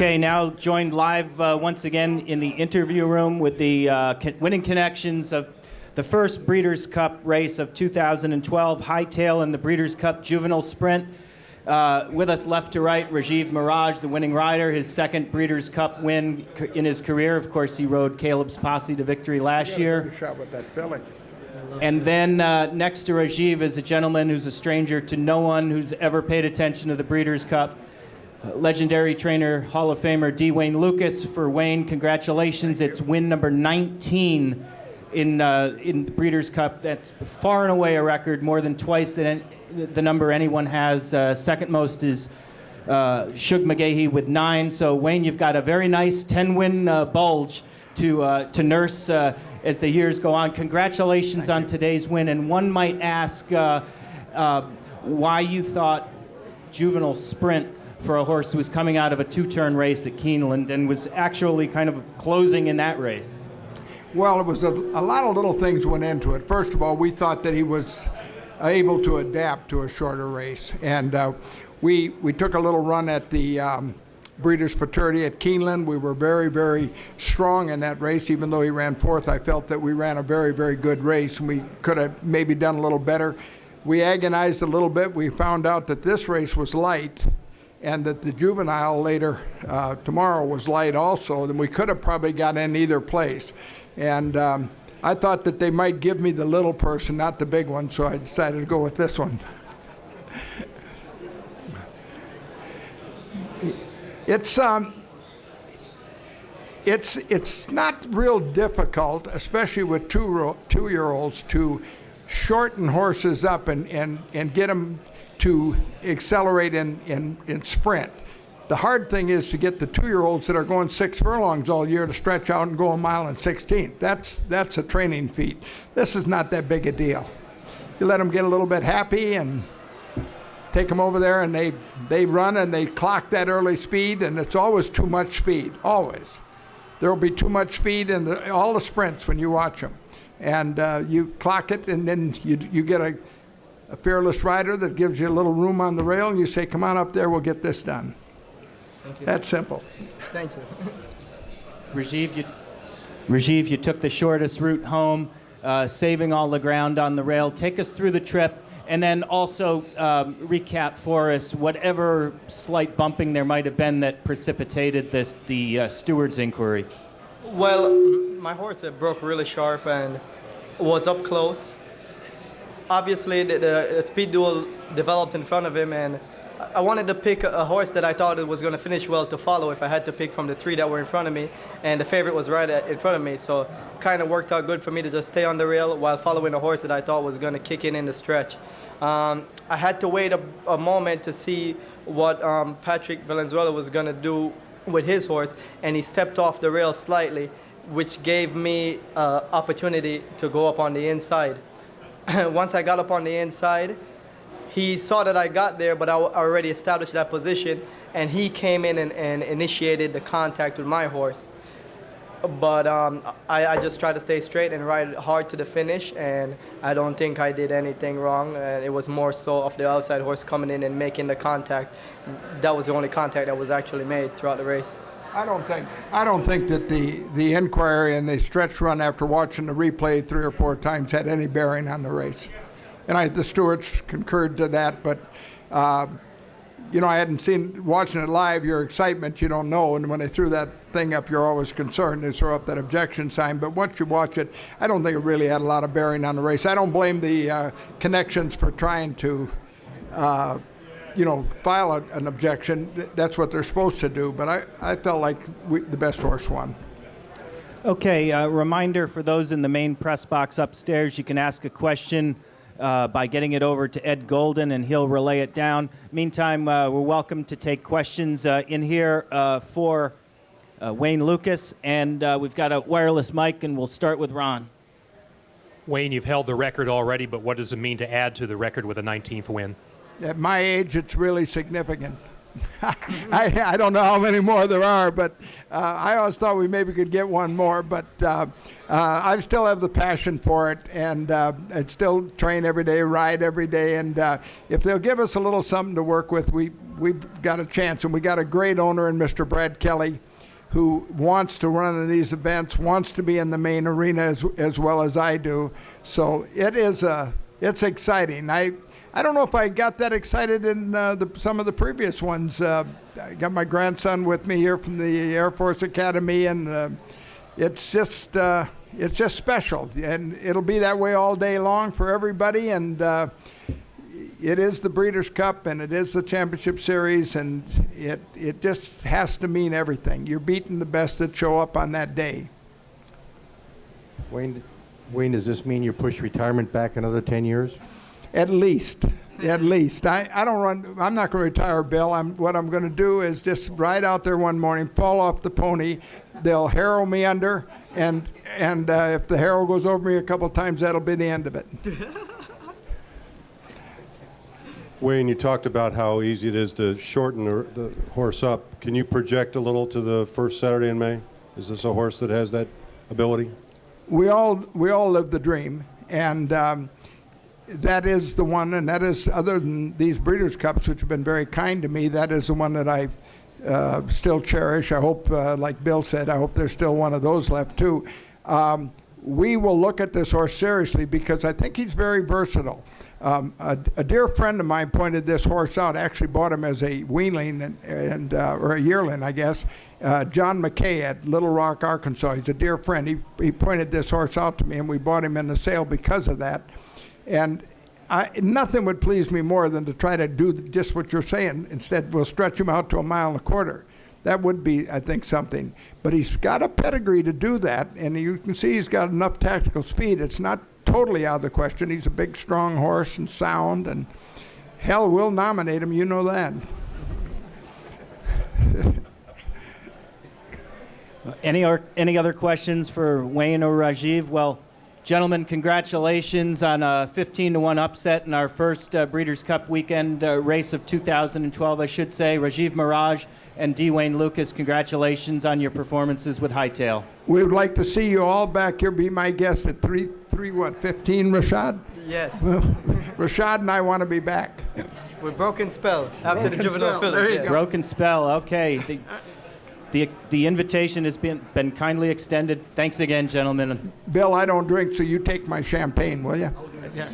Okay, now joined live once again in the interview room with the winning connections of the first Breeders' Cup race of 2012, Hightail in the Breeders' Cup Juvenile Sprint. With us left to right, Rajiv Miraj, the winning rider, his second Breeders' Cup win in his career. Of course, he rode Caleb's Posse to victory last year. Good shot with that filly. And then next to Rajiv is a gentleman who's a stranger to no one who's ever paid attention to the Breeders' Cup. Legendary trainer, Hall of Famer D. Wayne Lucas. For Wayne, congratulations. It's win number 19 in the Breeders' Cup. That's far and away a record, more than twice the number anyone has. Second most is Shug McGahee with 9. So Wayne, you've got a very nice 10-win bulge to nurse as the years go on. Congratulations on today's win. And one might ask why you thought Juvenile Sprint for a horse who was coming out of a two-turn race at Keeneland and was actually kind of closing in that race. Well, it was a lot of little things went into it. First of all, we thought that he was able to adapt to a shorter race. And we took a little run at the Breeders' Futurity at Keeneland. We were very, very strong in that race. Even though he ran fourth, I felt that we ran a very, very good race, and we could have maybe done a little better. We agonized a little bit. We found out that this race was light, and that the Juvenile later tomorrow was light also, then we could have probably got in either place. And I thought that they might give me the little person, not the big one, so I decided to go with this one. It's not real difficult, especially with two-year-olds, to shorten horses up and get them to accelerate in sprint. The hard thing is to get the two-year-olds that are going 6 furlongs all year to stretch out and go 1 mile and 16. That's a training feat. This is not that big a deal. You let them get a little bit happy and take them over there, and they run and they clock that early speed, and it's always too much speed, always. There will be too much speed in all the sprints when you watch them. And you clock it, and then you get a fearless rider that gives you a little room on the rail, and you say, come on up there, we'll get this done. Thank you. That's simple. Thank you. Rajiv, you took the shortest route home, saving all the ground on the rail. Take us through the trip, and then also recap for us whatever slight bumping there might have been that precipitated the steward's inquiry. Well, my horse broke really sharp and was up close. Obviously, the speed duel developed in front of him, and I wanted to pick a horse that I thought it was going to finish well to follow if I had to pick from the 3 that were in front of me, and the favorite was right in front of me, so kind of worked out good for me to just stay on the rail while following a horse that I thought was going to kick in the stretch. I had to wait a moment to see what Patrick Valenzuela was going to do with his horse, and he stepped off the rail slightly, which gave me opportunity to go up on the inside. Once I got up on the inside, he saw that I got there, but I already established that position, and he came in and initiated the contact with my horse. But I just tried to stay straight and ride hard to the finish, and I don't think I did anything wrong. It was more so of the outside horse coming in and making the contact. That was the only contact that was actually made throughout the race. I don't think that the inquiry and the stretch run after watching the replay 3 or 4 times had any bearing on the race. And the stewards concurred to that, but I hadn't watching it live, your excitement, you don't know, and when they threw that thing up, you're always concerned. They throw up that objection sign, but once you watch it, I don't think it really had a lot of bearing on the race. I don't blame the connections for trying to file an objection. That's what they're supposed to do, but I felt like the best horse won. Okay, reminder for those in the main press box upstairs, you can ask a question by getting it over to Ed Golden, and he'll relay it down. Meantime, we're welcome to take questions in here for Wayne Lucas, and we've got a wireless mic, and we'll start with Ron. Wayne, you've held the record already, but what does it mean to add to the record with a 19th win? At my age, it's really significant. I don't know how many more there are, but I always thought we maybe could get one more. But I still have the passion for it, and I still train every day, ride every day. And if they'll give us a little something to work with, we've got a chance. And we got a great owner in Mr. Brad Kelly, who wants to run in these events, wants to be in the main arena as well as I do. So it's exciting. I don't know if I got that excited in some of the previous ones. I got my grandson with me here from the Air Force Academy, and it's just special. And it'll be that way all day long for everybody. And it is the Breeders' Cup, and it is the Championship Series, and it just has to mean everything. You're beating the best that show up on that day. Wayne, does this mean you push retirement back another 10 years? At least. I don't run. I'm not going to retire, Bill. What I'm going to do is just ride out there one morning, fall off the pony. They'll harrow me under, and if the harrow goes over me a couple of times, that'll be the end of it. Wayne, you talked about how easy it is to shorten the horse up. Can you project a little to the first Saturday in May? Is this a horse that has that ability? We all live the dream, and that is the one, and that is, other than these Breeders' Cups, which have been very kind to me, that is the one that I still cherish. I hope, like Bill said, I hope there's still one of those left too. We will look at this horse seriously because I think he's very versatile. A dear friend of mine pointed this horse out, actually bought him as a weanling or a yearling, I guess. John McKay at Little Rock, Arkansas. He's a dear friend. He pointed this horse out to me, and we bought him in the sale because of that. And nothing would please me more than to try to do just what you're saying. Instead, we'll stretch him out to 1.25 miles. That would be, I think, something. But he's got a pedigree to do that, and you can see he's got enough tactical speed. It's not totally out of the question. He's a big, strong horse and sound, and hell, we'll nominate him. You know that. Any other questions for Wayne or Rajiv? Well, gentlemen, congratulations on a 15-1 upset in our first Breeders' Cup weekend race of 2012, I should say. Rajiv Mirage and D. Wayne Lucas, congratulations on your performances with Hightail. We would like to see you all back here. Be my guest at 15, Rashad? Yes. Rashad and I want to be back. With Broken Spell after the Juvenile Spell. film. There you yes. go. Broken Spell, okay. The invitation has been kindly extended. Thanks again, gentlemen. Bill, I don't drink, so you take my champagne, will you? Yeah.